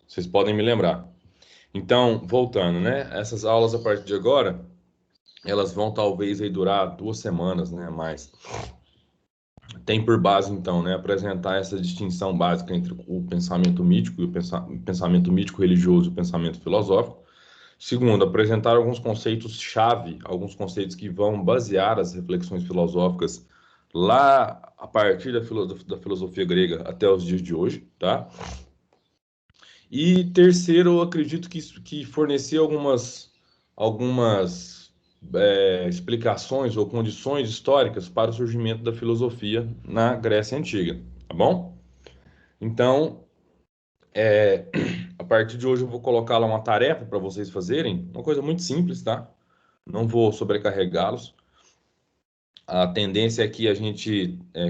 Vocês podem me lembrar. Então, voltando, né? Essas aulas a partir de agora, elas vão talvez aí durar 2 semanas, né? Mais. Tem por base, então, né? Apresentar essa distinção básica entre o pensamento mítico e o pensamento mítico religioso e o pensamento filosófico. Segundo, apresentar alguns conceitos-chave, alguns conceitos que vão basear as reflexões filosóficas lá a partir da filosofia grega até os dias de hoje, tá? E terceiro, eu acredito que fornecer algumas explicações ou condições históricas para o surgimento da filosofia na Grécia Antiga, tá bom? Então, a partir de hoje eu vou colocar lá uma tarefa para vocês fazerem, uma coisa muito simples, tá? Não vou sobrecarregá-los. A tendência é que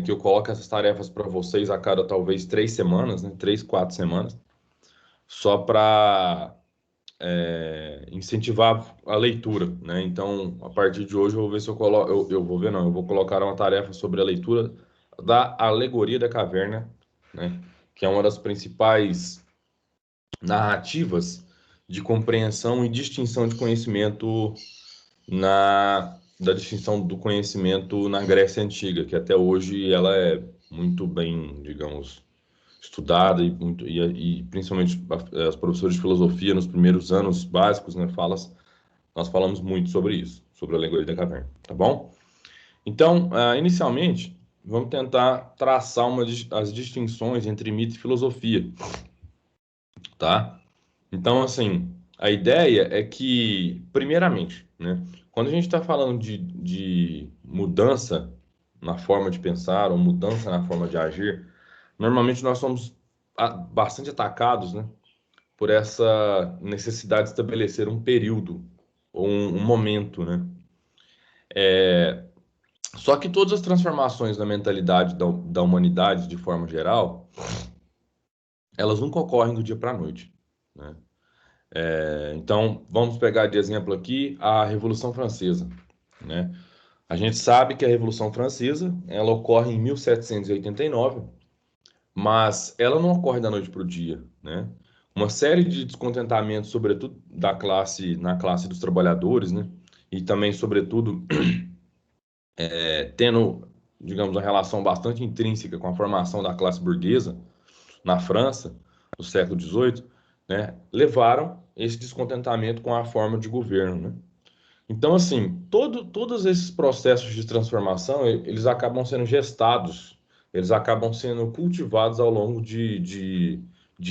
que eu coloque essas tarefas para vocês a cada talvez 3 semanas, né? 3, 4 semanas, só para incentivar a leitura, né? Então, a partir de hoje eu vou ver se eu coloco, eu vou ver não, eu vou colocar uma tarefa sobre a leitura da Alegoria da Caverna, né? Que é uma das principais narrativas de compreensão e distinção de conhecimento da distinção do conhecimento na Grécia Antiga, que até hoje ela é muito bem, digamos, estudada e principalmente as professoras de filosofia nos primeiros anos básicos, né, nós falamos muito sobre isso, sobre a alegoria da caverna, tá bom? Então, inicialmente, vamos tentar traçar as distinções entre mito e filosofia, tá? Então, assim, a ideia é que, primeiramente, né, quando a gente está falando de mudança na forma de pensar ou mudança na forma de agir, normalmente nós somos bastante atacados, né, por essa necessidade de estabelecer um período ou um momento, né? Só que todas as transformações na mentalidade da humanidade, de forma geral, elas nunca ocorrem do dia para a noite, né? Então, vamos pegar de exemplo aqui a Revolução Francesa, né? A gente sabe que a Revolução Francesa, ela ocorre em 1789, mas ela não ocorre da noite para o dia, né? Uma série de descontentamentos, sobretudo na classe dos trabalhadores, né? E também, sobretudo, tendo, digamos, uma relação bastante intrínseca com a formação da classe burguesa na França, no século XVIII, né? Levaram esse descontentamento com a forma de governo, né? Então, assim, todos esses processos de transformação, eles acabam sendo gestados, eles acabam sendo cultivados ao longo de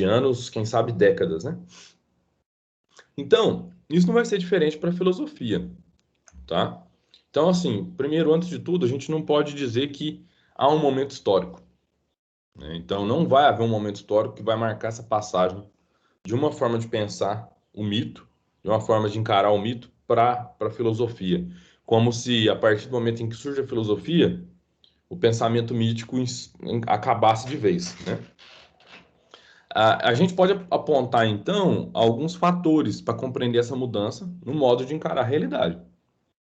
anos, quem sabe décadas, né? Então, isso não vai ser diferente para a filosofia, tá? Então, assim, primeiro, antes de tudo, a gente não pode dizer que há um momento histórico, né? Então, não vai haver um momento histórico que vai marcar essa passagem de uma forma de pensar o mito, de uma forma de encarar o mito para a filosofia. Como se, a partir do momento em que surge a filosofia, o pensamento mítico acabasse de vez, né? A gente pode apontar, então, alguns fatores para compreender essa mudança no modo de encarar a realidade,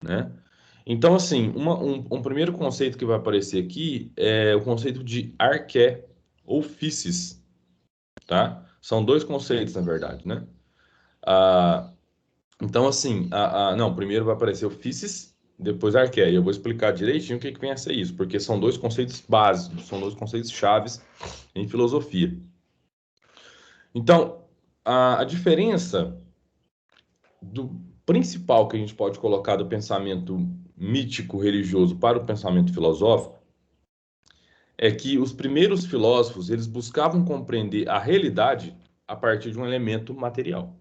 né? Então, assim, um primeiro conceito que vai aparecer aqui é o conceito de arché ou physis, tá? São dois conceitos, na verdade, né? Ah, então, assim, não, primeiro vai aparecer o physis, depois arché. E eu vou explicar direitinho o que vem a ser isso, porque são dois conceitos básicos, são dois conceitos chaves em filosofia. Então, a diferença do principal que a gente pode colocar do pensamento mítico religioso para o pensamento filosófico é que os primeiros filósofos, eles buscavam compreender a realidade a partir de um elemento material.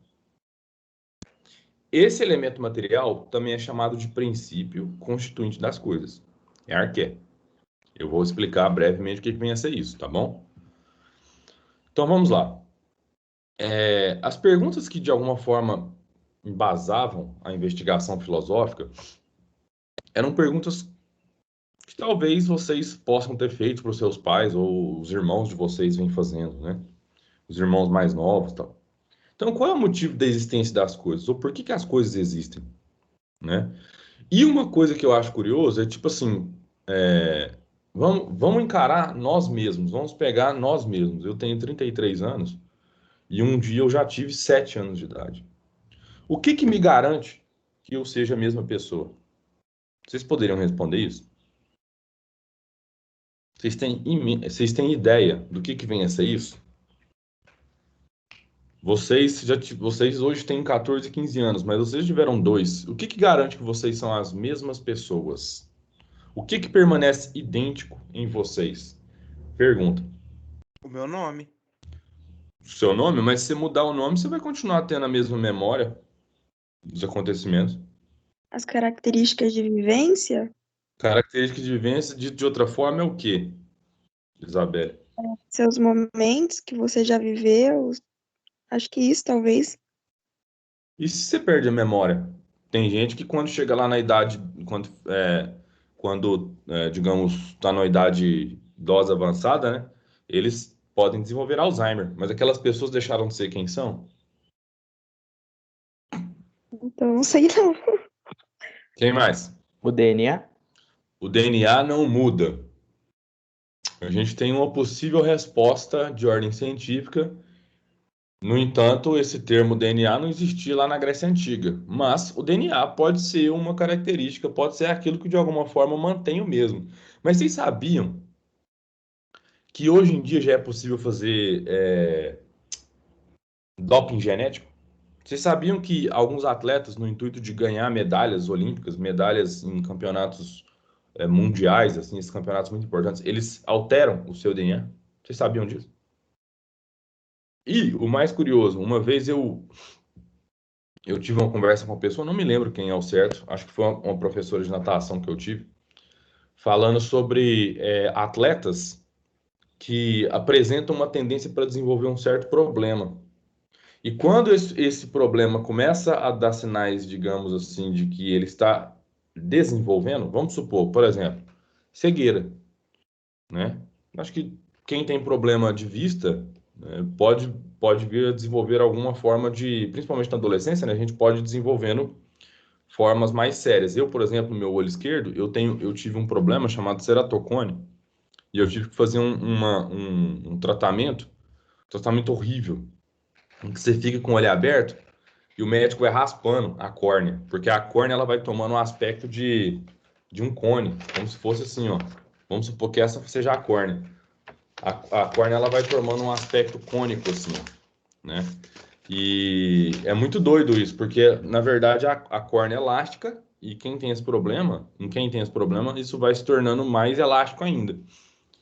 Esse elemento material também é chamado de princípio constituinte das coisas. É arqué. Eu vou explicar brevemente o que vem a ser isso, tá bom? Então vamos lá. As perguntas que de alguma forma embasavam a investigação filosófica eram perguntas que talvez vocês possam ter feito para os seus pais ou os irmãos de vocês vêm fazendo, né? Os irmãos mais novos, tal. Então, qual é o motivo da existência das coisas? Ou por que as coisas existem, né? E uma coisa que eu acho curioso é tipo assim, vamos encarar nós mesmos, vamos pegar nós mesmos. Eu tenho 33 anos e um dia eu já tive 7 anos de idade. O que que me garante que eu seja a mesma pessoa? Vocês poderiam responder isso? Vocês têm ideia do que vem a ser isso? Vocês hoje têm 14, 15 anos, mas vocês tiveram dois. O que que garante que vocês são as mesmas pessoas? O que que permanece idêntico em vocês? Pergunta. O meu nome. Seu nome, mas se você mudar o nome, você vai continuar tendo a mesma memória dos acontecimentos. As características de vivência, Características de vivência, dito de outra forma, é o quê, Isabelle? seus momentos que você já viveu, acho que isso talvez. E se você perde a memória? Tem gente que quando chega lá na idade, quando digamos, está na idade idosa avançada, né? Eles podem desenvolver Alzheimer, mas aquelas pessoas deixaram de ser quem são? Então, não sei não. Quem mais? O DNA? O DNA não muda. A gente tem uma possível resposta de ordem científica. No entanto, esse termo DNA não existia lá na Grécia Antiga, mas o DNA pode ser uma característica, pode ser aquilo que de alguma forma mantém o mesmo. Mas vocês sabiam que hoje em dia já é possível fazer doping genético? Vocês sabiam que alguns atletas, no intuito de ganhar medalhas olímpicas, medalhas em campeonatos mundiais, assim, esses campeonatos muito importantes, eles alteram o seu DNA? Vocês sabiam disso? E o mais curioso, uma vez eu tive uma conversa com uma pessoa, não me lembro quem é o certo, acho que foi uma professora de natação que eu tive, falando sobre atletas que apresentam uma tendência para desenvolver um certo problema. E quando esse problema começa a dar sinais, digamos assim, de que ele está desenvolvendo, vamos supor, por exemplo, cegueira, né? Acho que quem tem problema de vista pode vir a desenvolver alguma forma de, principalmente na adolescência, né? A gente pode ir desenvolvendo formas mais sérias. Eu, por exemplo, no meu olho esquerdo, eu tive um problema chamado ceratocone e eu tive que fazer um tratamento horrível, em que você fica com o olho aberto e o médico vai raspando a córnea, porque a córnea ela vai tomando um aspecto de um cone, como se fosse assim, ó. Vamos supor que essa seja a córnea. A córnea ela vai tomando um aspecto cônico assim, né? E é muito doido isso, porque na verdade a córnea é elástica e quem tem esse problema, isso vai se tornando mais elástico ainda.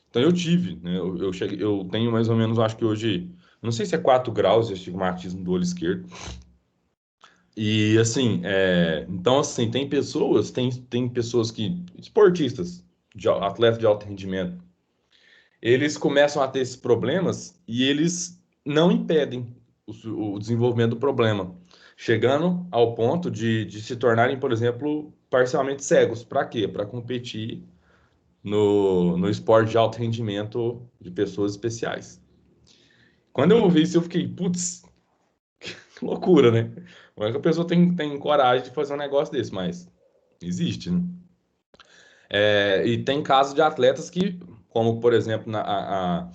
Então eu tive, né? Eu tenho mais ou menos, acho que hoje, não sei se é 4 graus de astigmatismo do olho esquerdo. E assim, então assim, tem pessoas que, esportistas, atletas de alto rendimento, eles começam a ter esses problemas e eles não impedem o desenvolvimento do problema, chegando ao ponto de se tornarem, por exemplo, parcialmente cegos. Para quê? Para competir no esporte de alto rendimento de pessoas especiais. Quando eu ouvi isso, eu fiquei, putz, que loucura, né? Como é que a pessoa tem coragem de fazer um negócio desse? Mas existe, né? E tem casos de atletas que, como por exemplo, a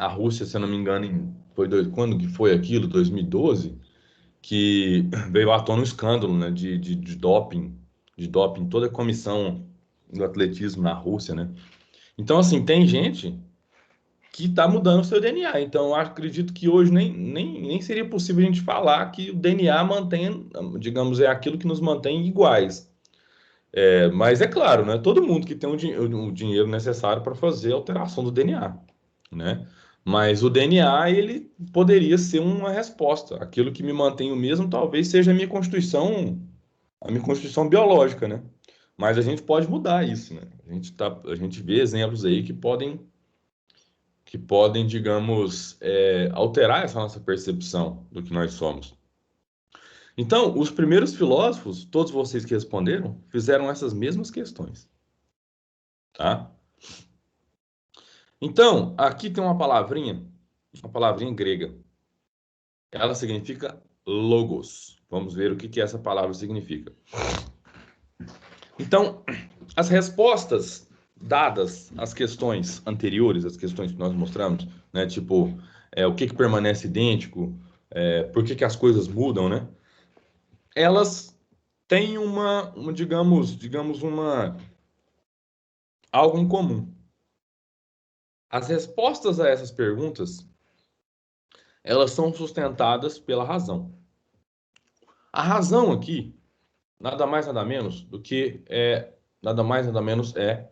Rússia, se eu não me engano, quando que foi aquilo? 2012, que veio à tona um escândalo, né, de doping, toda a comissão do atletismo na Rússia, né? Então, assim, tem gente que está mudando o seu DNA. Então, eu acredito que hoje nem seria possível a gente falar que o DNA mantém, digamos, é aquilo que nos mantém iguais. Mas é claro, né? Todo mundo que tem o dinheiro necessário para fazer a alteração do DNA, né? Mas o DNA, ele poderia ser uma resposta. Aquilo que me mantém o mesmo talvez seja a minha constituição biológica, né? Mas a gente pode mudar isso, né? A gente vê exemplos aí que podem, digamos, alterar essa nossa percepção do que nós somos. Então, os primeiros filósofos, todos vocês que responderam, fizeram essas mesmas questões, tá? Então, aqui tem uma palavrinha grega. Ela significa logos. Vamos ver o que essa palavra significa. Então, as respostas dadas às questões anteriores, as questões que nós mostramos né? Tipo, o que permanece idêntico, por que as coisas mudam, né? Elas têm digamos, algo em comum. As respostas a essas perguntas, elas são sustentadas pela razão. A razão aqui, nada mais nada menos do que nada mais nada menos é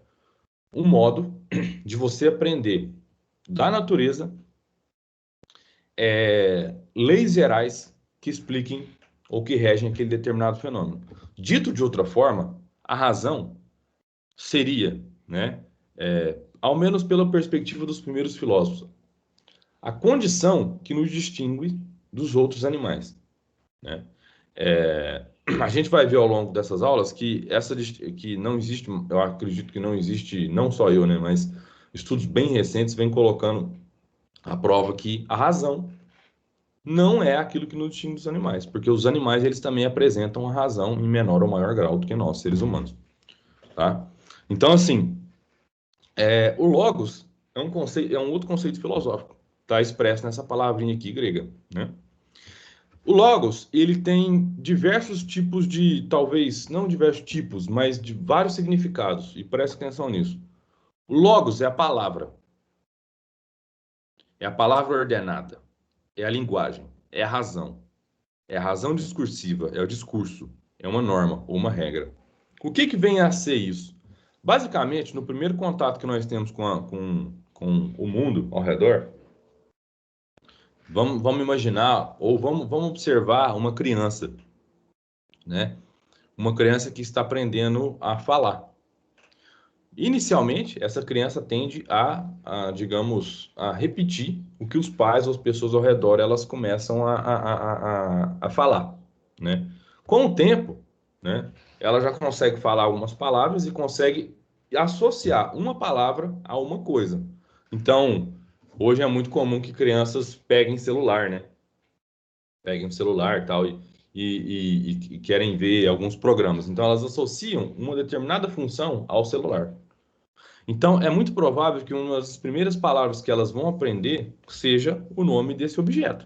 um modo de você aprender da natureza leis gerais que expliquem ou que regem aquele determinado fenômeno. Dito de outra forma, a razão seria, né, ao menos pela perspectiva dos primeiros filósofos, a condição que nos distingue dos outros animais, né? A gente vai ver ao longo dessas aulas que não existe, eu acredito que não existe, não só eu, né, mas estudos bem recentes vêm colocando à prova que a razão não é aquilo que nos distingue dos animais, porque os animais eles também apresentam a razão em menor ou maior grau do que nós, seres humanos, tá? Então, assim, o logos é um conceito, é um outro conceito filosófico, está expresso nessa palavrinha aqui grega, né? O logos, ele tem diversos tipos de, talvez, não diversos tipos, mas de vários significados, e preste atenção nisso. O logos é a palavra ordenada, é a linguagem, é a razão discursiva, é o discurso, é uma norma ou uma regra. O que vem a ser isso? Basicamente, no primeiro contato que nós temos com o mundo ao redor, vamos imaginar, ou vamos observar uma criança, né? Uma criança que está aprendendo a falar. Inicialmente, essa criança tende digamos, a repetir o que os pais ou as pessoas ao redor elas começam a falar, né? Com o tempo, né, ela já consegue falar algumas palavras e consegue associar uma palavra a uma coisa. Então, hoje é muito comum que crianças peguem celular, né? Peguem um celular e tal, e querem ver alguns programas. Então, elas associam uma determinada função ao celular. Então, é muito provável que uma das primeiras palavras que elas vão aprender seja o nome desse objeto.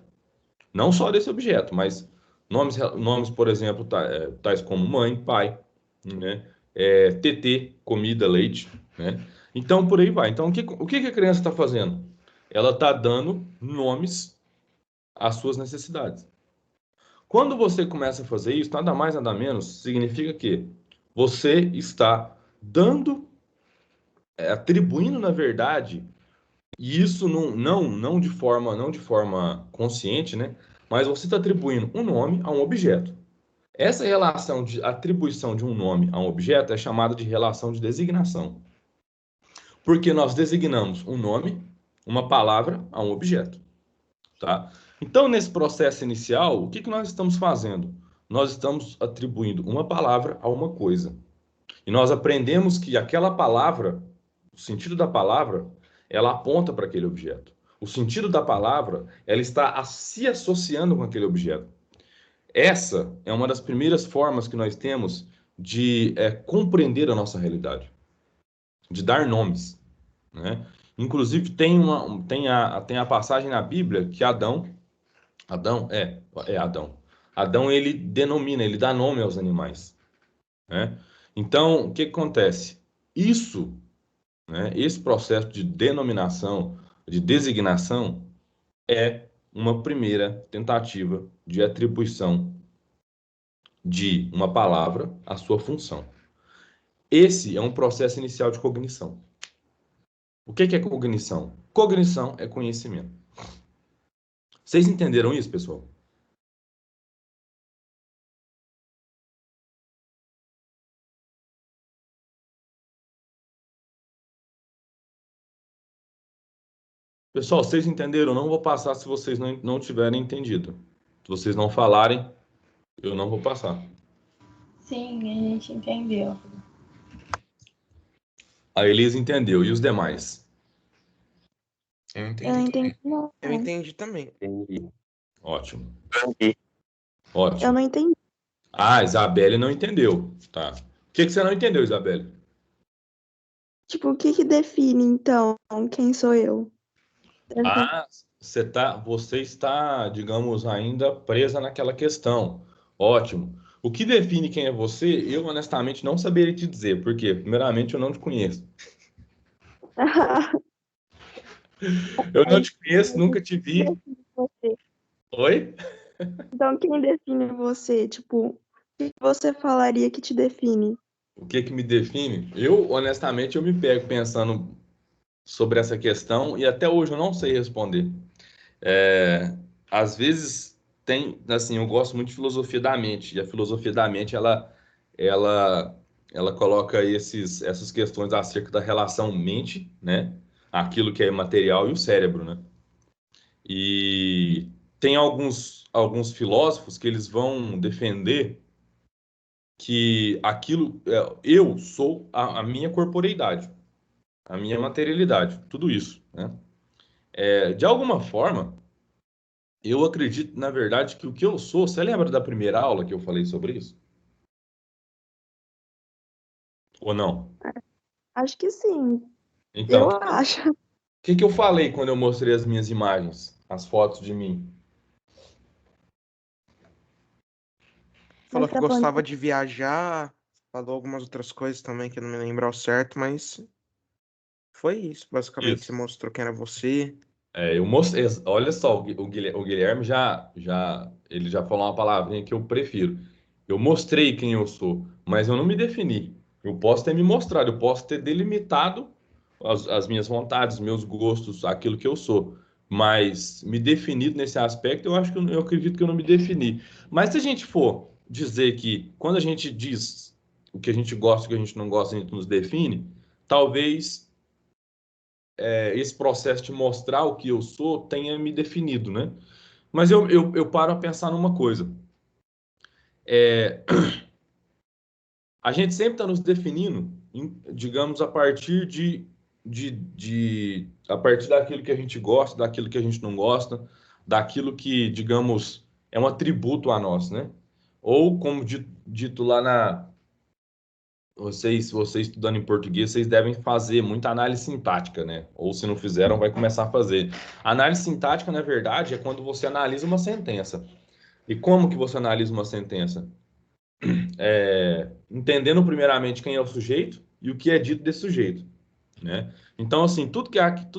Não só desse objeto, mas nomes por exemplo, tais como mãe, pai, né? TT, comida, leite, né? Então, por aí vai. Então, o que a criança está fazendo? Ela está dando nomes às suas necessidades. Quando você começa a fazer isso, nada mais, nada menos, significa que você está dando, atribuindo, na verdade, e isso não de forma consciente, né? Mas você está atribuindo um nome a um objeto. Essa relação de atribuição de um nome a um objeto é chamada de relação de designação. Porque nós designamos um nome, uma palavra a um objeto, tá? Então, nesse processo inicial, o que nós estamos fazendo? Nós estamos atribuindo uma palavra a uma coisa. E nós aprendemos que aquela palavra, o sentido da palavra, ela aponta para aquele objeto. O sentido da palavra, ela está se associando com aquele objeto. Essa é uma das primeiras formas que nós temos de compreender a nossa realidade, de dar nomes, né? Inclusive, tem a passagem na Bíblia que Adão. Adão, ele denomina, ele dá nome aos animais, né? Então, o que acontece? Isso, né, esse processo de denominação, de designação, é uma primeira tentativa de atribuição de uma palavra à sua função. Esse é um processo inicial de cognição. O que é cognição? Cognição é conhecimento. Vocês entenderam isso, pessoal? Pessoal, vocês entenderam? Eu não vou passar se vocês não tiverem entendido. Se vocês não falarem, eu não vou passar. Sim, a gente entendeu. A Elisa entendeu. E os demais? Eu Eu entendi não também. entendi, não. Eu entendi também. Ótimo. Eu Ótimo. não entendi. Ah, Isabelle não entendeu. Tá. O que você não entendeu, Isabelle? Tipo, o que define, então, quem sou eu? Ah, você está, digamos, ainda presa naquela questão. Ótimo. O que define quem é você, eu honestamente não saberia te dizer, porque, primeiramente, eu não te conheço. Eu não te conheço, nunca te vi. Define você. Oi? Então, quem define você? Tipo, o que você falaria que te define? O que que me define? Eu, honestamente, eu me pego pensando sobre essa questão e até hoje eu não sei responder. É, às vezes tem, assim, eu gosto muito de filosofia da mente, e a filosofia da mente, ela, ela coloca essas questões acerca da relação mente, né? Aquilo que é material e o cérebro, né? E tem alguns filósofos que eles vão defender que eu sou a minha corporeidade, a minha materialidade, tudo isso, né? De alguma forma, eu acredito, na verdade, que o que eu sou. Você lembra da primeira aula que eu falei sobre isso? Ou não? Acho que sim. Então, Eu acho. o que que eu falei quando eu mostrei as minhas imagens, as fotos de mim? Mas Falou que tá falando gostava de viajar, falou algumas outras coisas também que eu não me lembro ao certo, mas foi isso. Basicamente, você Isso. mostrou quem era você. Eu mostrei. Olha só, o Guilherme ele já falou uma palavrinha que eu prefiro. Eu mostrei quem eu sou, mas eu não me defini. Eu posso ter me mostrado, eu posso ter delimitado as minhas vontades, meus gostos, aquilo que eu sou. Mas me definido nesse aspecto, eu acho que eu acredito que eu não me defini. Mas se a gente for dizer que quando a gente diz o que a gente gosta, o que a gente não gosta, a gente nos define, talvez esse processo de mostrar o que eu sou tenha me definido, né? Mas eu paro a pensar numa coisa. É, a gente sempre está nos definindo, digamos, a partir a partir daquilo que a gente gosta, daquilo que a gente não gosta, daquilo que, digamos, é um atributo a nós, né? Ou, como dito lá vocês estudando em português, vocês devem fazer muita análise sintática, né? Ou se não fizeram, vai começar a fazer. A análise sintática, na verdade, é quando você analisa uma sentença. E como que você analisa uma sentença? Entendendo primeiramente quem é o sujeito e o que é dito desse sujeito, né? Então, assim, tudo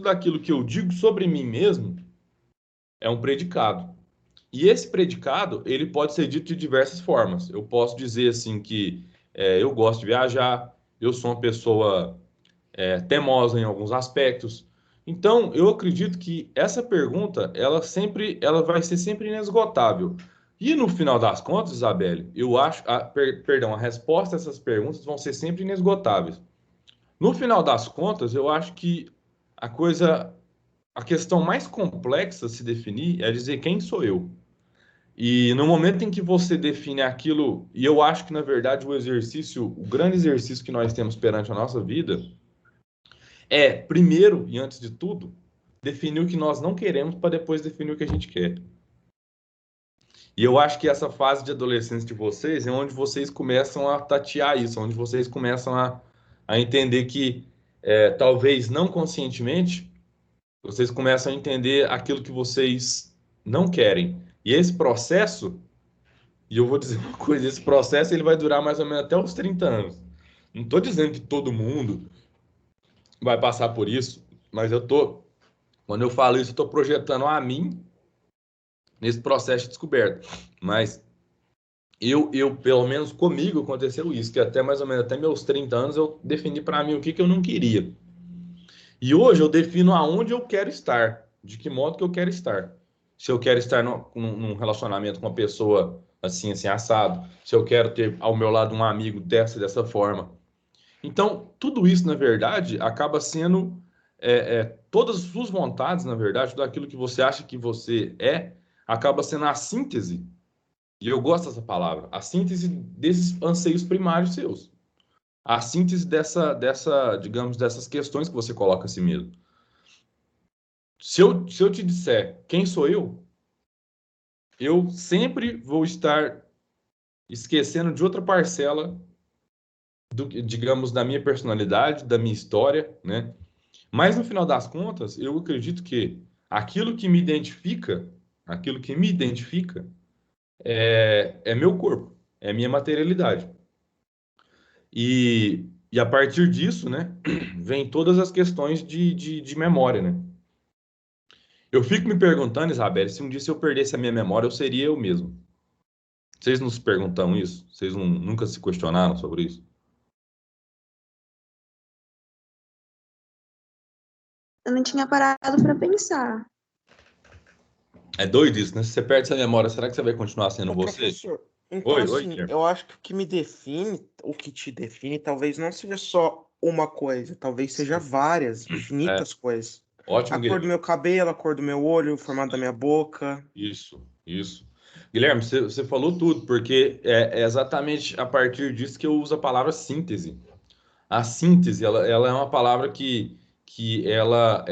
aquilo que eu digo sobre mim mesmo é um predicado. E esse predicado, ele pode ser dito de diversas formas. Eu posso dizer, assim, que eu gosto de viajar, eu sou uma pessoa temosa em alguns aspectos. Então, eu acredito que essa pergunta, ela vai ser sempre inesgotável. E no final das contas, Isabelle, eu acho, perdão, a resposta a essas perguntas vão ser sempre inesgotáveis. No final das contas, eu acho que a coisa, a questão mais complexa a se definir é dizer quem sou eu. E no momento em que você define aquilo, e eu acho que na verdade o grande exercício que nós temos perante a nossa vida primeiro e antes de tudo, definir o que nós não queremos para depois definir o que a gente quer. E eu acho que essa fase de adolescência de vocês é onde vocês começam a tatear isso, onde vocês começam a entender que, talvez não conscientemente, vocês começam a entender aquilo que vocês não querem. E esse processo, e eu vou dizer uma coisa, esse processo ele vai durar mais ou menos até os 30 anos. Não estou dizendo que todo mundo vai passar por isso, mas quando eu falo isso, eu estou projetando a mim nesse processo de descoberta. Mas pelo menos comigo aconteceu isso, que até mais ou menos até meus 30 anos eu defini para mim o que que eu não queria. E hoje eu defino aonde eu quero estar, de que modo que eu quero estar. Se eu quero estar num relacionamento com uma pessoa assim, assim, assado, se eu quero ter ao meu lado um amigo dessa forma. Então, tudo isso, na verdade, acaba sendo todas as suas vontades, na verdade, tudo aquilo que você acha que você acaba sendo a síntese, e eu gosto dessa palavra, a síntese desses anseios primários seus. A síntese digamos, dessas questões que você coloca a si mesmo. Se eu te disser quem sou eu sempre vou estar esquecendo de outra parcela, digamos, da minha personalidade, da minha história, né? Mas no final das contas, eu acredito que Aquilo que me identifica, aquilo que me identifica é meu corpo, é minha materialidade. E a partir disso, né, vem todas as questões de memória, né? Eu fico me perguntando, Isabelle, se um dia se eu perdesse a minha memória, eu seria eu mesmo. Vocês não se perguntam isso? Vocês nunca se questionaram sobre isso? Eu não tinha parado pra pensar. É doido isso, né? Se você perde essa memória, será que você vai continuar sendo Ô, você? professor, então Oi, assim, Guilherme. eu acho que o que me define, o que te define, talvez não seja só uma coisa, talvez seja várias, É, infinitas coisas. A ótimo, cor do Guilherme. meu cabelo, a cor do meu olho, o formato da minha boca. Isso, isso. Guilherme, você falou tudo, porque é exatamente a partir disso que eu uso a palavra síntese. A síntese, ela é uma palavra que ela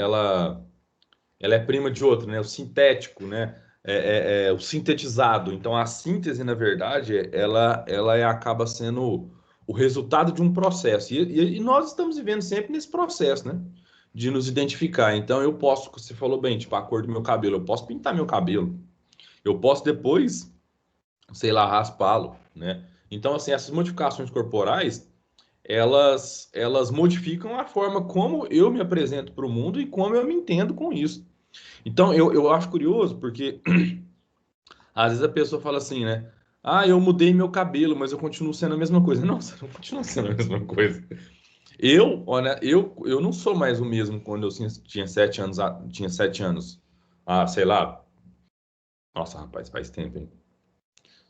é prima de outra, né? O sintético, né? É o sintetizado. Então, a síntese, na verdade, acaba sendo o resultado de um processo. E nós estamos vivendo sempre nesse processo, né? De nos identificar. Então, eu posso, você falou bem, tipo, a cor do meu cabelo, eu posso pintar meu cabelo. Eu posso depois, sei lá, raspá-lo, né? Então, assim, essas modificações corporais, elas modificam a forma como eu me apresento para o mundo e como eu me entendo com isso. Então, eu acho curioso, porque às vezes a pessoa fala assim, né? Ah, eu mudei meu cabelo, mas eu continuo sendo a mesma coisa. Não, você não continua sendo a mesma coisa. Olha, eu não sou mais o mesmo quando eu tinha 7 anos, tinha 7 anos. Ah, sei lá. Nossa, rapaz, faz tempo, hein?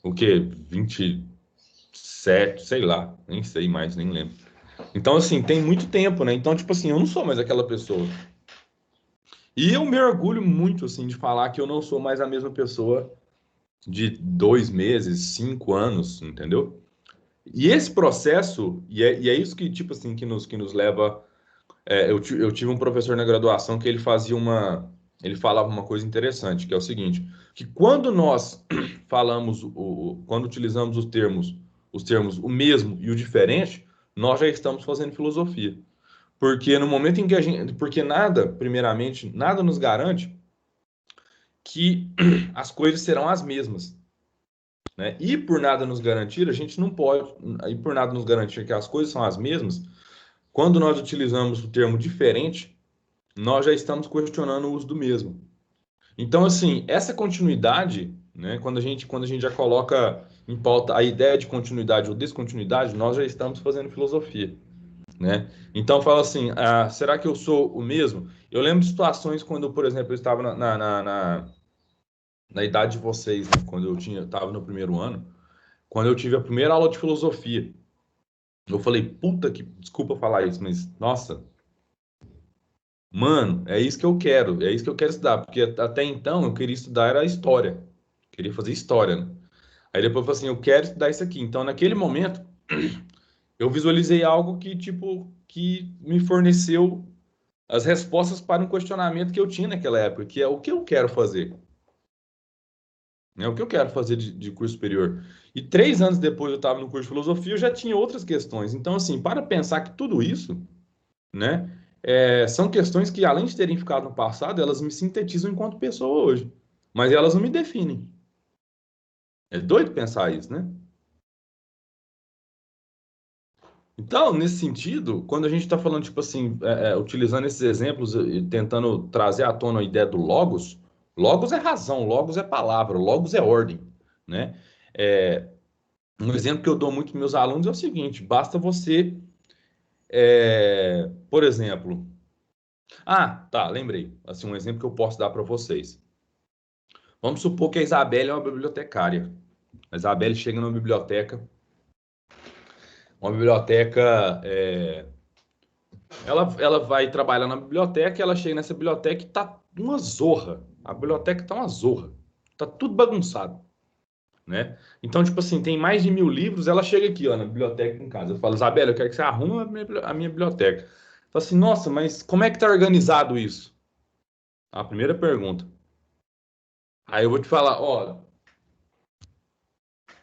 O quê? 27, sei lá. Nem sei mais, nem lembro. Então, assim, tem muito tempo, né? Então, tipo assim, eu não sou mais aquela pessoa. E eu me orgulho muito, assim, de falar que eu não sou mais a mesma pessoa de 2 meses, 5 anos, entendeu? E esse processo, e é isso que, tipo assim, que nos leva. Eu tive um professor na graduação que ele falava uma coisa interessante, que é o seguinte, que quando nós falamos, quando utilizamos os termos o mesmo e o diferente, nós já estamos fazendo filosofia. Porque no momento em que porque nada, primeiramente, nada nos garante que as coisas serão as mesmas, né? E por nada nos garantir, a gente não pode, e por nada nos garantir que as coisas são as mesmas, quando nós utilizamos o termo diferente, nós já estamos questionando o uso do mesmo. Então, assim, essa continuidade, né, quando a gente já coloca em pauta a ideia de continuidade ou descontinuidade, nós já estamos fazendo filosofia, né? Então, fala assim, será que eu sou o mesmo? Eu lembro de situações quando, por exemplo, eu estava na idade de vocês, né, quando estava no primeiro ano, quando eu tive a primeira aula de filosofia. Eu falei, puta que, desculpa falar isso, mas nossa, mano, é isso que eu quero, é isso que eu quero estudar, porque até então eu queria estudar era história, queria fazer história, né? Aí depois eu falei assim, eu quero estudar isso aqui. Então, naquele momento, eu visualizei algo que, tipo, que me forneceu as respostas para um questionamento que eu tinha naquela época, que é o que eu quero fazer, né? O que eu quero fazer de curso superior. E 3 anos depois eu estava no curso de filosofia, eu já tinha outras questões. Então, assim, para pensar que tudo isso, né? São questões que, além de terem ficado no passado, elas me sintetizam enquanto pessoa hoje. Mas elas não me definem. É doido pensar isso, né? Então, nesse sentido, quando a gente está falando, tipo assim, utilizando esses exemplos e tentando trazer à tona a ideia do logos, logos é razão, logos é palavra, logos é ordem, né? É, um exemplo que eu dou muito para meus alunos é o seguinte: basta você, por exemplo, tá, lembrei, assim, um exemplo que eu posso dar para vocês. Vamos supor que a Isabelle é uma bibliotecária. A Isabelle chega numa biblioteca, uma biblioteca, ela vai trabalhar na biblioteca, ela chega nessa biblioteca e tá uma zorra. A biblioteca tá uma zorra. Tá tudo bagunçado, né? Então, tipo assim, tem mais de 1.000 livros, ela chega aqui, ó, na biblioteca em casa. Eu falo, Isabelle, eu quero que você arrume a minha biblioteca. Fala assim, nossa, mas como é que tá organizado isso? A primeira pergunta. Aí eu vou te falar, ó,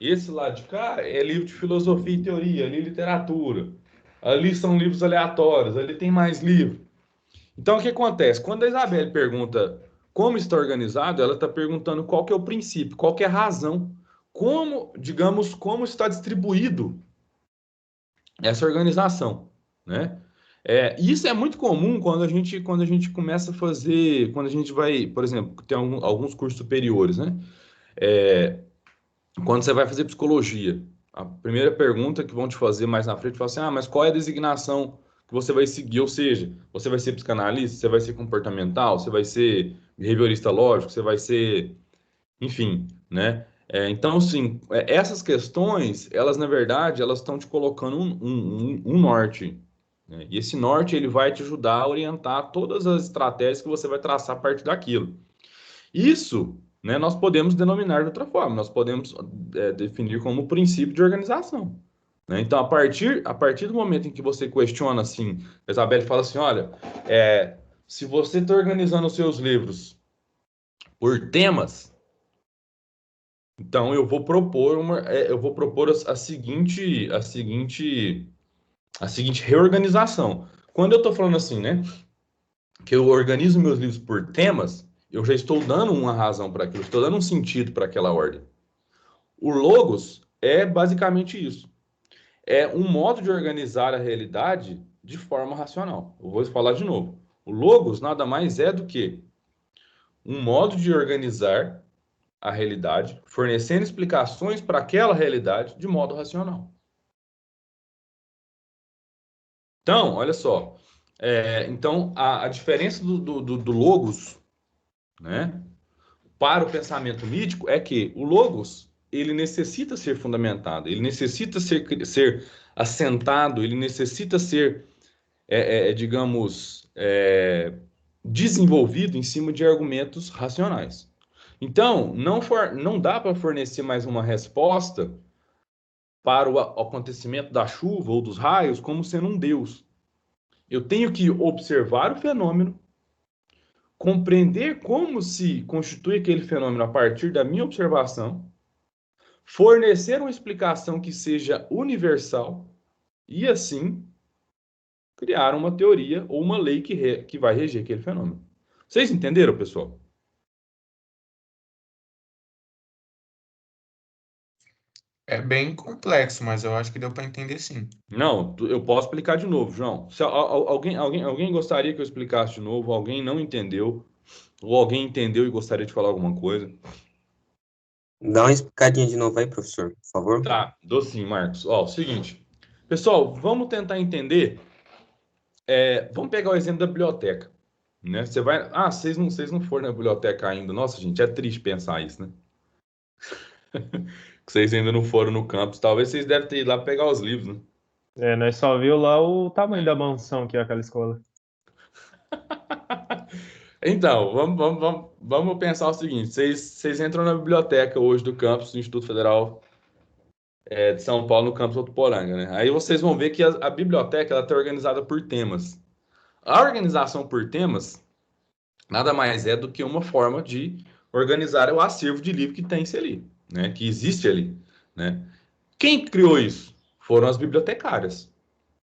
esse lado de cá é livro de filosofia e teoria, ali literatura. Ali são livros aleatórios, ali tem mais livro. Então, o que acontece? Quando a Isabelle pergunta como está organizado, ela está perguntando qual que é o princípio, qual que é a razão, como, digamos, como está distribuído essa organização, né? Isso é muito comum quando a gente começa a fazer, quando a gente vai, por exemplo, tem alguns cursos superiores, né? É, quando você vai fazer psicologia, a primeira pergunta que vão te fazer mais na frente, fala assim, mas qual é a designação que você vai seguir? Ou seja, você vai ser psicanalista, você vai ser comportamental, você vai ser behaviorista lógico, você vai ser, enfim, né? Então, assim, essas questões, elas, na verdade, elas estão te colocando um norte, né? E esse norte, ele vai te ajudar a orientar todas as estratégias que você vai traçar a partir daquilo. Isso, né, nós podemos denominar de outra forma, nós podemos definir como princípio de organização, né? Então, a partir do momento em que você questiona, assim, a Isabelle fala assim, olha, se você está organizando os seus livros por temas, então eu vou propor a seguinte reorganização. Quando eu estou falando assim, né, que eu organizo meus livros por temas, eu já estou dando uma razão para aquilo, estou dando um sentido para aquela ordem. O logos é basicamente isso. É um modo de organizar a realidade de forma racional. Eu vou falar de novo. O logos nada mais é do que um modo de organizar a realidade, fornecendo explicações para aquela realidade de modo racional. Então, olha só. Então, a diferença do logos, né, para o pensamento mítico é que o logos ele necessita ser fundamentado, ele necessita ser assentado, ele necessita ser, digamos, desenvolvido em cima de argumentos racionais. Então, não dá para fornecer mais uma resposta para o acontecimento da chuva ou dos raios como sendo um Deus. Eu tenho que observar o fenômeno, compreender como se constitui aquele fenômeno a partir da minha observação, fornecer uma explicação que seja universal e, assim, criar uma teoria ou uma lei que vai reger aquele fenômeno. Vocês entenderam, pessoal? É bem complexo, mas eu acho que deu para entender sim. Não, eu posso explicar de novo, João. Se alguém gostaria que eu explicasse de novo, alguém não entendeu, ou alguém entendeu e gostaria de falar alguma coisa. Dá uma explicadinha de novo aí, professor, por favor. Tá, dou sim, Marcos. Ó, o seguinte. Pessoal, vamos tentar entender. Vamos pegar o exemplo da biblioteca, né? Você vai. Vocês não foram na biblioteca ainda. Nossa, gente, é triste pensar isso, né? Que vocês ainda não foram no campus. Talvez vocês devem ter ido lá pegar os livros, né? Nós só viu lá o tamanho da mansão que é aquela escola. Então, vamos pensar o seguinte: vocês entram na biblioteca hoje do campus do Instituto Federal de São Paulo, no campus Votuporanga, né? Aí vocês vão ver que a biblioteca ela está organizada por temas. A organização por temas nada mais é do que uma forma de organizar o acervo de livro que tem-se ali, né? Que existe ali, né? Quem criou isso? Foram as bibliotecárias,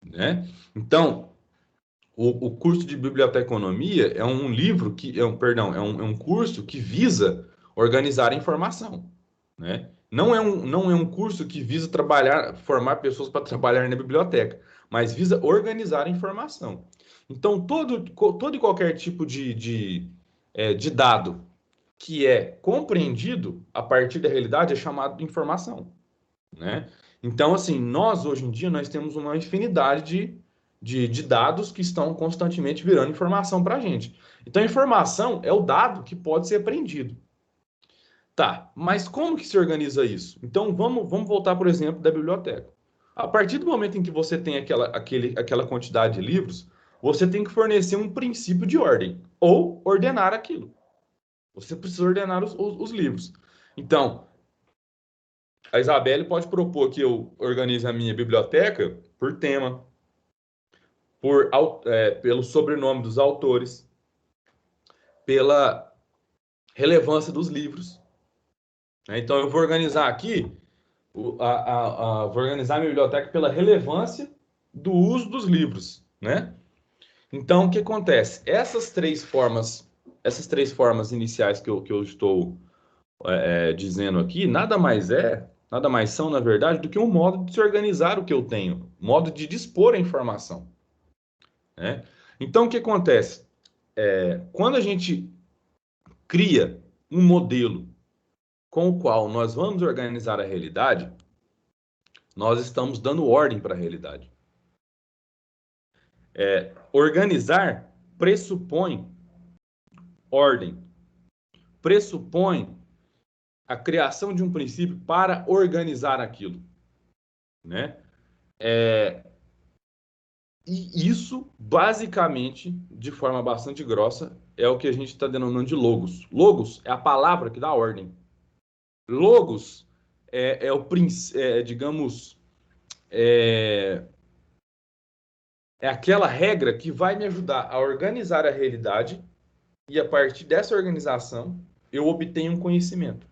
né? Então, o curso de biblioteconomia é um livro que é um curso que visa organizar a informação, né? Não é um curso que visa formar pessoas para trabalhar na biblioteca, mas visa organizar a informação. Então, todo e qualquer tipo de dado que é compreendido a partir da realidade é chamado de informação, né? Então, assim, nós hoje em dia nós temos uma infinidade de dados que estão constantemente virando informação para a gente. Então, informação é o dado que pode ser apreendido. Tá, mas como que se organiza isso? Então, vamos voltar, por exemplo, da biblioteca. A partir do momento em que você tem aquela quantidade de livros, você tem que fornecer um princípio de ordem, ou ordenar aquilo. Você precisa ordenar os livros. Então, a Isabelle pode propor que eu organize a minha biblioteca por tema, pelo sobrenome dos autores, pela relevância dos livros, né? Então, eu vou organizar aqui, vou organizar a minha biblioteca pela relevância do uso dos livros, né? Então, o que acontece? Essas três formas essas três formas iniciais que eu estou dizendo aqui, nada mais são, na verdade, do que um modo de se organizar o que eu tenho, modo de dispor a informação, né? Então, o que acontece? Quando a gente cria um modelo com o qual nós vamos organizar a realidade, nós estamos dando ordem para a realidade. Organizar pressupõe ordem, pressupõe a criação de um princípio para organizar aquilo, né? E isso, basicamente, de forma bastante grossa, é o que a gente está denominando de logos. Logos é a palavra que dá ordem. Logos é aquela regra que vai me ajudar a organizar a realidade e, a partir dessa organização, eu obtenho um conhecimento.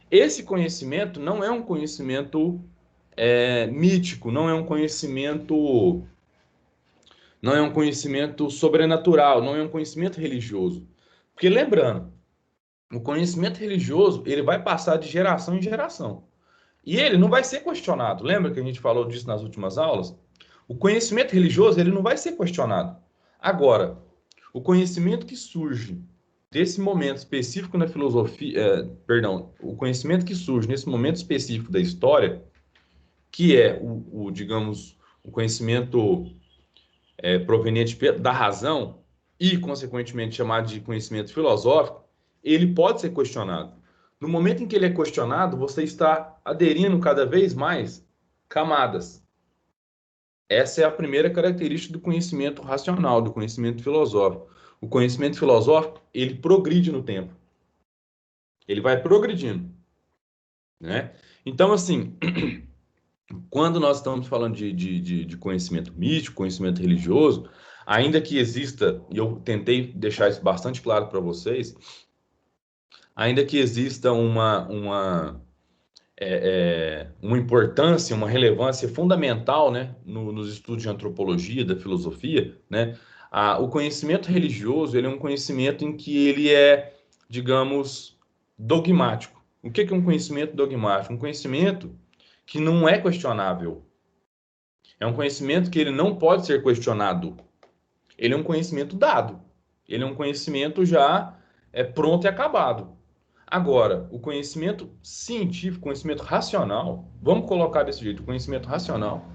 Esse conhecimento não é um conhecimento mítico, não é um conhecimento sobrenatural, não é um conhecimento religioso. Porque, lembrando, o conhecimento religioso ele vai passar de geração em geração. E ele não vai ser questionado. Lembra que a gente falou disso nas últimas aulas? O conhecimento religioso ele não vai ser questionado. Agora, o conhecimento que surge desse momento específico na filosofia, o conhecimento que surge nesse momento específico da história, que é digamos, o conhecimento proveniente da razão e, consequentemente, chamado de conhecimento filosófico, ele pode ser questionado. No momento em que ele é questionado, você está aderindo cada vez mais camadas. Essa é a primeira característica do conhecimento racional, do conhecimento filosófico. O conhecimento filosófico, ele progride no tempo. Ele vai progredindo, né? Então, assim, quando nós estamos falando de conhecimento místico, conhecimento religioso, ainda que exista, e eu tentei deixar isso bastante claro para vocês, ainda que exista uma importância, uma relevância fundamental, né, nos estudos de antropologia, da filosofia, né, o conhecimento religioso ele é um conhecimento em que ele é, digamos, dogmático. O que é um conhecimento dogmático? Um conhecimento que não é questionável. É um conhecimento que ele não pode ser questionado. Ele é um conhecimento dado. Ele é um conhecimento já pronto e acabado. Agora, o conhecimento científico, conhecimento racional, vamos colocar desse jeito, o conhecimento racional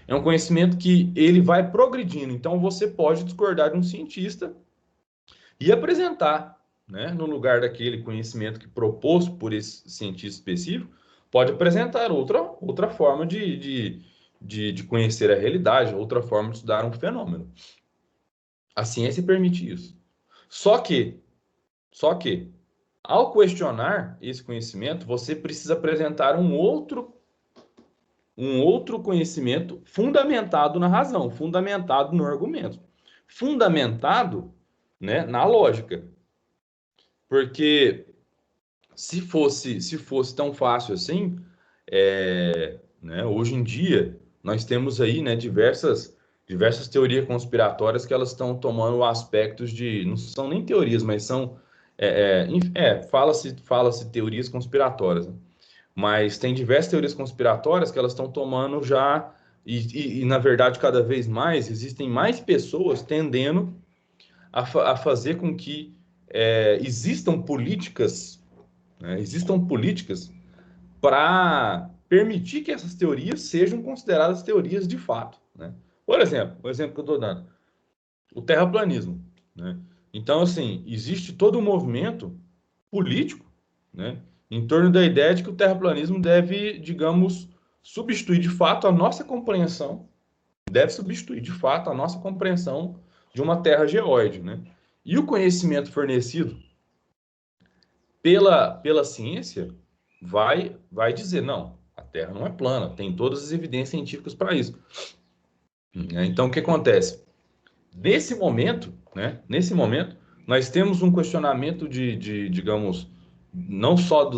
é um conhecimento que ele vai progredindo. Então, você pode discordar de um cientista e apresentar, né, no lugar daquele conhecimento que proposto por esse cientista específico, pode apresentar outra forma de conhecer a realidade, outra forma de estudar um fenômeno. A ciência permite isso. Só que, ao questionar esse conhecimento, você precisa apresentar um outro conhecimento fundamentado na razão, fundamentado no argumento, fundamentado, né, na lógica. Porque se fosse tão fácil assim, né, hoje em dia nós temos aí, né, diversas teorias conspiratórias que elas estão tomando aspectos de, não são nem teorias, mas são fala-se teorias conspiratórias, né? Mas tem diversas teorias conspiratórias que elas estão tomando já, e na verdade, cada vez mais, existem mais pessoas tendendo a fazer com que existam políticas, né, para permitir que essas teorias sejam consideradas teorias de fato, né? Por exemplo, o exemplo que eu estou dando, o terraplanismo, né? Então, assim, existe todo um movimento político, né, em torno da ideia de que o terraplanismo deve, digamos, substituir de fato a nossa compreensão, de uma terra geóide, né? E o conhecimento fornecido pela ciência vai dizer, não, a Terra não é plana, tem todas as evidências científicas para isso. Então, o que acontece? Nesse momento, nós temos um questionamento digamos, não só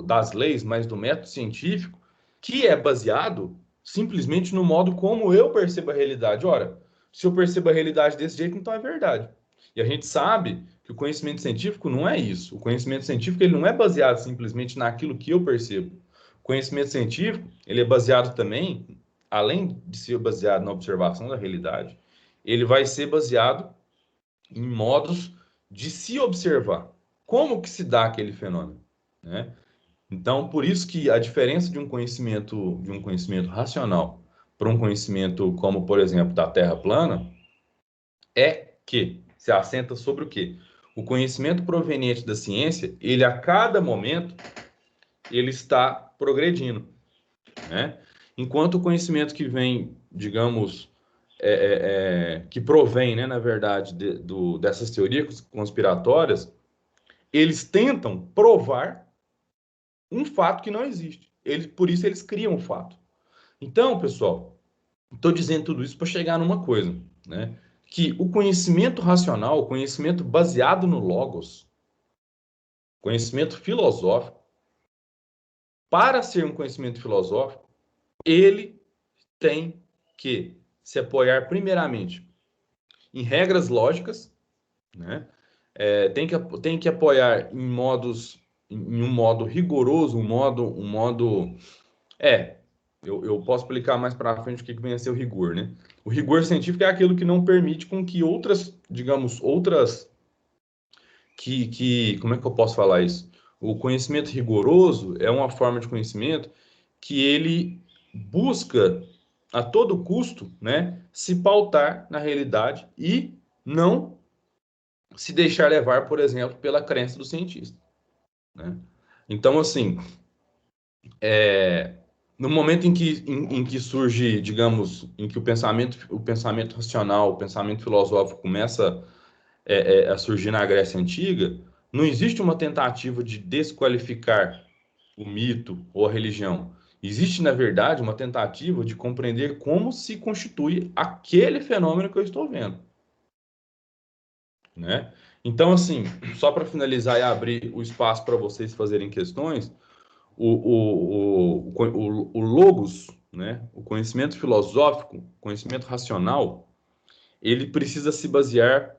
das leis, mas do método científico, que é baseado simplesmente no modo como eu percebo a realidade. Ora, se eu percebo a realidade desse jeito, então é verdade. E a gente sabe que o conhecimento científico não é isso. O conhecimento científico ele não é baseado simplesmente naquilo que eu percebo. O conhecimento científico ele é baseado também, além de ser baseado na observação da realidade, ele vai ser baseado em modos de se observar. Como que se dá aquele fenômeno, né? Então, por isso que a diferença de um conhecimento racional para um conhecimento como, por exemplo, da Terra plana, é que se assenta sobre o quê? O conhecimento proveniente da ciência, ele a cada momento, ele está progredindo, né? Enquanto o conhecimento que vem, digamos, que provém, né, na verdade, dessas teorias conspiratórias, eles tentam provar um fato que não existe. Por isso eles criam um fato. Então, pessoal, estou dizendo tudo isso para chegar numa coisa, né? Que o conhecimento racional, o conhecimento baseado no logos, conhecimento filosófico, para ser um conhecimento filosófico, ele tem que se apoiar primeiramente em regras lógicas, né? Tem que apoiar em um modo rigoroso, eu posso explicar mais para frente o que vem a ser o rigor, né? O rigor científico é aquilo que não permite com que como é que eu posso falar isso? O conhecimento rigoroso é uma forma de conhecimento que ele busca a todo custo, né, se pautar na realidade e não se deixar levar, por exemplo, pela crença do cientista, né? Então, assim, no momento em que surge, digamos, em que o pensamento racional, o pensamento filosófico começa a surgir na Grécia Antiga, não existe uma tentativa de desqualificar o mito ou a religião. Existe, na verdade, uma tentativa de compreender como se constitui aquele fenômeno que eu estou vendo, né? Então, assim, só para finalizar e abrir o espaço para vocês fazerem questões, o logos, né? O conhecimento filosófico, conhecimento racional, ele precisa se basear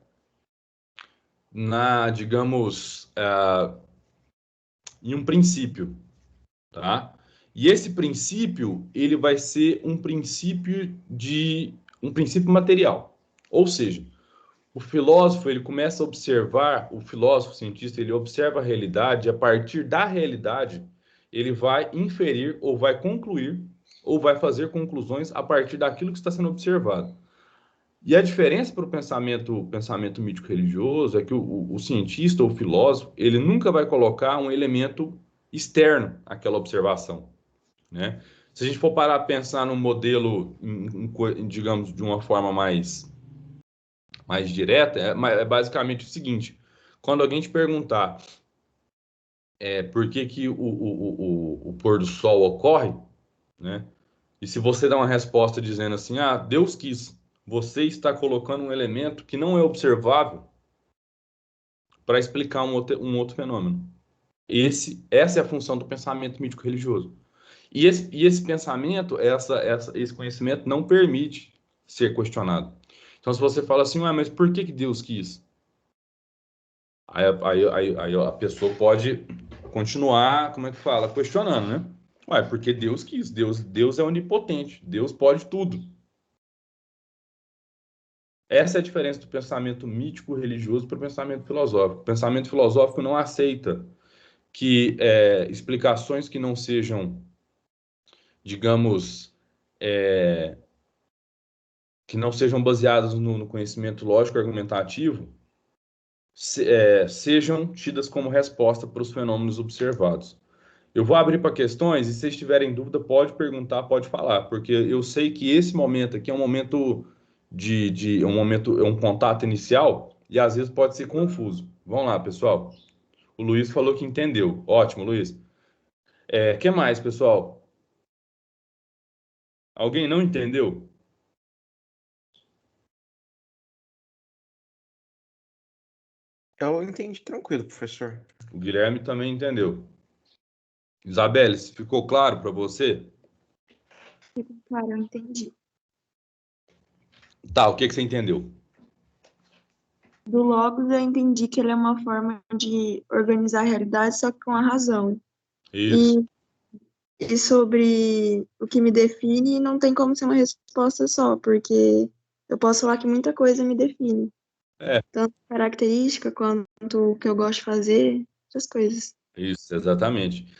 digamos, em um princípio, tá? E esse princípio, ele vai ser um princípio material. Ou seja, o filósofo, ele começa a observar, o filósofo, o cientista, ele observa a realidade, e a partir da realidade, ele vai inferir, ou vai concluir, ou vai fazer conclusões a partir daquilo que está sendo observado. E a diferença para o pensamento mítico-religioso é que o cientista ou o filósofo, ele nunca vai colocar um elemento externo àquela observação, né? Se a gente for parar a pensar num modelo, digamos, de uma forma mais direta, é basicamente o seguinte: quando alguém te perguntar por que o pôr do sol ocorre, né? E se você dá uma resposta dizendo assim, Deus quis, você está colocando um elemento que não é observável para explicar um outro fenômeno. Essa é a função do pensamento mítico-religioso. E esse pensamento, esse conhecimento não permite ser questionado. Então, se você fala assim, mas por que Deus quis? Aí a pessoa pode continuar, como é que fala? Questionando, né? Porque Deus quis. Deus é onipotente. Deus pode tudo. Essa é a diferença do pensamento mítico religioso para o pensamento filosófico. O pensamento filosófico não aceita que explicações que não sejam, digamos, que não sejam baseadas no conhecimento lógico argumentativo sejam tidas como resposta para os fenômenos observados. Eu vou abrir para questões e se vocês tiverem dúvida, pode perguntar, pode falar, porque eu sei que esse momento aqui é um momento é um contato inicial e às vezes pode ser confuso. Vamos lá, pessoal. O Luiz falou que entendeu. Ótimo, Luiz. Que mais, pessoal? Alguém não entendeu? Eu entendi tranquilo, professor. O Guilherme também entendeu. Isabelle, ficou claro para você? Claro, eu entendi. Tá, o que você entendeu? Do Logos eu entendi que ele é uma forma de organizar a realidade, só que com a razão. Isso. E sobre o que me define, não tem como ser uma resposta só, porque eu posso falar que muita coisa me define. É. Tanto característica quanto o que eu gosto de fazer, essas coisas. Isso, exatamente.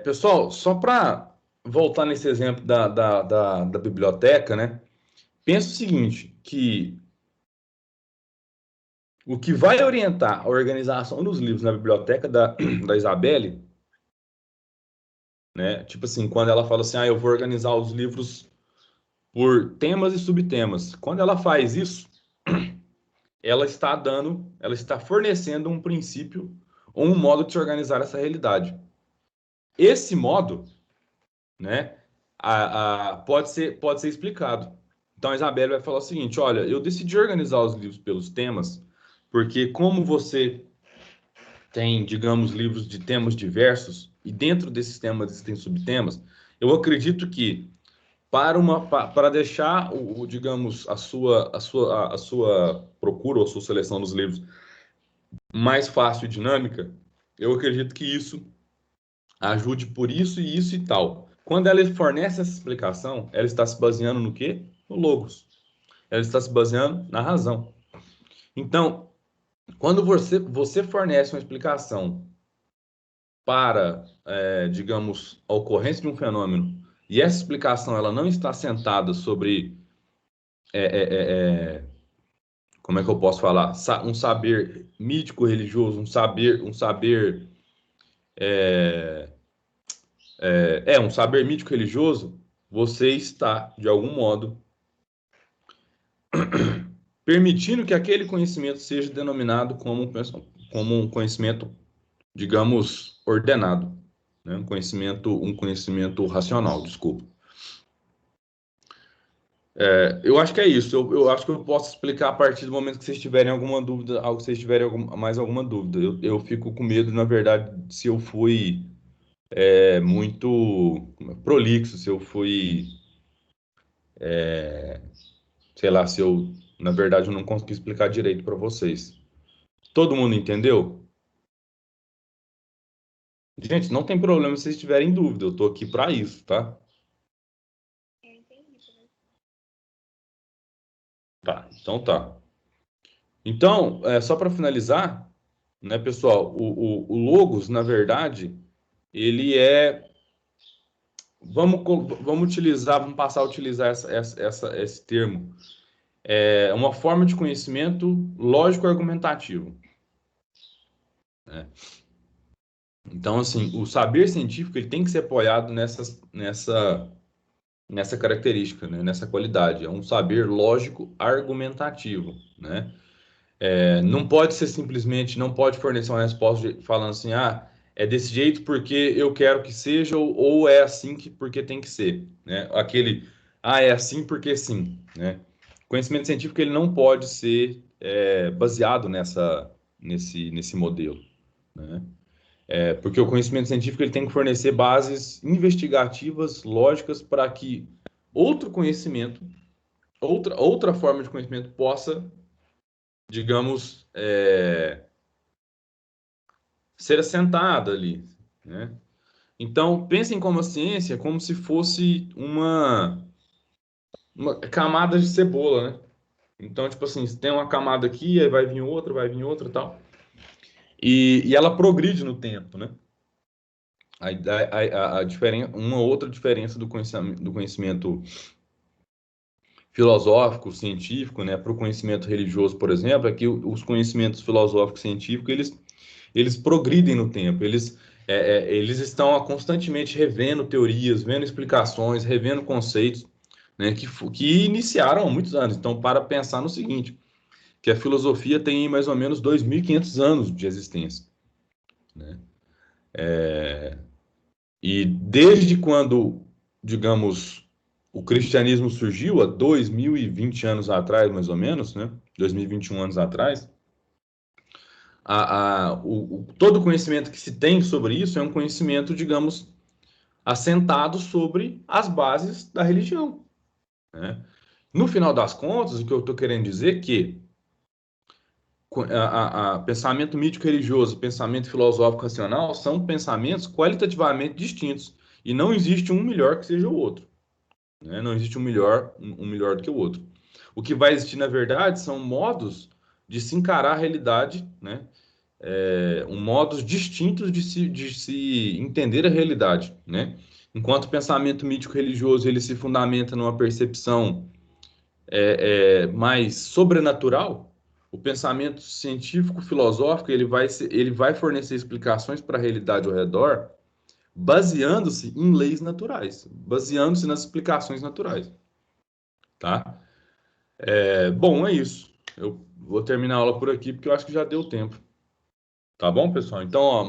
Pessoal, só para voltar nesse exemplo da biblioteca, né? Pensa o seguinte, que o que vai orientar a organização dos livros na biblioteca da Isabelle, né? Tipo assim, quando ela fala assim, eu vou organizar os livros por temas e subtemas. Quando ela faz isso, ela está fornecendo um princípio ou um modo de se organizar essa realidade. Esse modo, né, pode ser explicado. Então a Isabelle vai falar o seguinte: olha, eu decidi organizar os livros pelos temas, porque como você tem, digamos, livros de temas diversos, e dentro desses temas existem subtemas, eu acredito que para deixar digamos, a sua procura ou a sua seleção dos livros mais fácil e dinâmica, eu acredito que isso ajude por isso e isso e tal. Quando ela fornece essa explicação, ela está se baseando no quê? No logos. Ela está se baseando na razão. Então, quando você fornece uma explicação para, digamos, a ocorrência de um fenômeno, e essa explicação ela não está assentada sobre, como é que eu posso falar? Um saber mítico religioso, um saber mítico religioso, você está, de algum modo, permitindo que aquele conhecimento seja denominado como um conhecimento, digamos, ordenado, né? Um conhecimento racional, desculpa. Eu acho que é isso. Eu acho que eu posso explicar a partir do momento que vocês tiverem alguma dúvida, se vocês tiverem mais alguma dúvida. Eu fico com medo, na verdade, se eu fui muito prolixo, se eu fui, sei lá, se eu, na verdade, eu não consegui explicar direito para vocês. Todo mundo entendeu? Gente, não tem problema se vocês tiverem dúvida, eu tô aqui para isso, tá? Tá, então tá. Então, só para finalizar, né, pessoal, o Logos, na verdade, ele é. Vamos passar a utilizar esse termo. É uma forma de conhecimento lógico-argumentativo, né? Então, assim, o saber científico ele tem que ser apoiado nessa característica, né? Nessa qualidade. É um saber lógico-argumentativo, né? Não pode ser simplesmente, não pode fornecer uma resposta falando assim, é desse jeito porque eu quero que seja, ou é assim porque tem que ser, né? É assim porque sim, né? Conhecimento científico ele não pode ser baseado nesse modelo, né? Porque o conhecimento científico ele tem que fornecer bases investigativas, lógicas, para que outro conhecimento, outra forma de conhecimento possa, digamos, ser assentada ali, né? Então, pensem como a ciência como se fosse uma camada de cebola, né? Então, tipo assim, tem uma camada aqui, aí vai vir outra e tal. E ela progride no tempo, né? Uma outra diferença do conhecimento filosófico, científico, né, para o conhecimento religioso, por exemplo, é que os conhecimentos filosóficos científicos, eles progridem no tempo, eles estão constantemente revendo teorias, vendo explicações, revendo conceitos, né, que iniciaram há muitos anos. Então, para pensar no seguinte, que a filosofia tem mais ou menos 2.500 anos de existência, né? E desde quando, digamos, o cristianismo surgiu, há 2.020 anos atrás, mais ou menos, né? 2.021 anos atrás, todo o conhecimento que se tem sobre isso é um conhecimento, digamos, assentado sobre as bases da religião, né? No final das contas, o que eu estou querendo dizer é que pensamento mítico-religioso, pensamento filosófico-racional são pensamentos qualitativamente distintos. E não existe um melhor que seja o outro. Né? Não existe um melhor do que o outro. O que vai existir, na verdade, são modos de se encarar a realidade, né? Modos distintos de se entender a realidade, né? Enquanto o pensamento mítico-religioso ele se fundamenta numa percepção mais sobrenatural, o pensamento científico-filosófico ele vai fornecer explicações para a realidade ao redor, baseando-se em leis naturais, baseando-se nas explicações naturais, tá? Bom, é isso. Eu vou terminar a aula por aqui porque eu acho que já deu tempo. Tá bom, pessoal? Então, ó,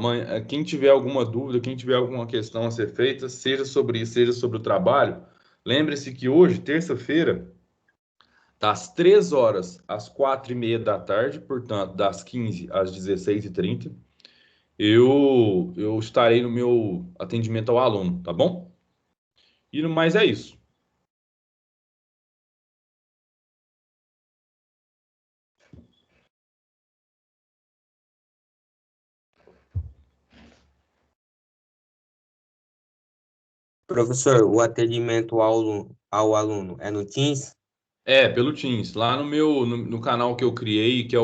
quem tiver alguma dúvida, quem tiver alguma questão a ser feita, seja sobre isso, seja sobre o trabalho, lembre-se que hoje, terça-feira, das 3 horas às 4h30 da tarde, portanto, das 15 às 16h30, eu estarei no meu atendimento ao aluno, tá bom? E no mais é isso. Professor, o atendimento ao aluno é no Teams? Pelo Teams, lá no canal que eu criei, que é o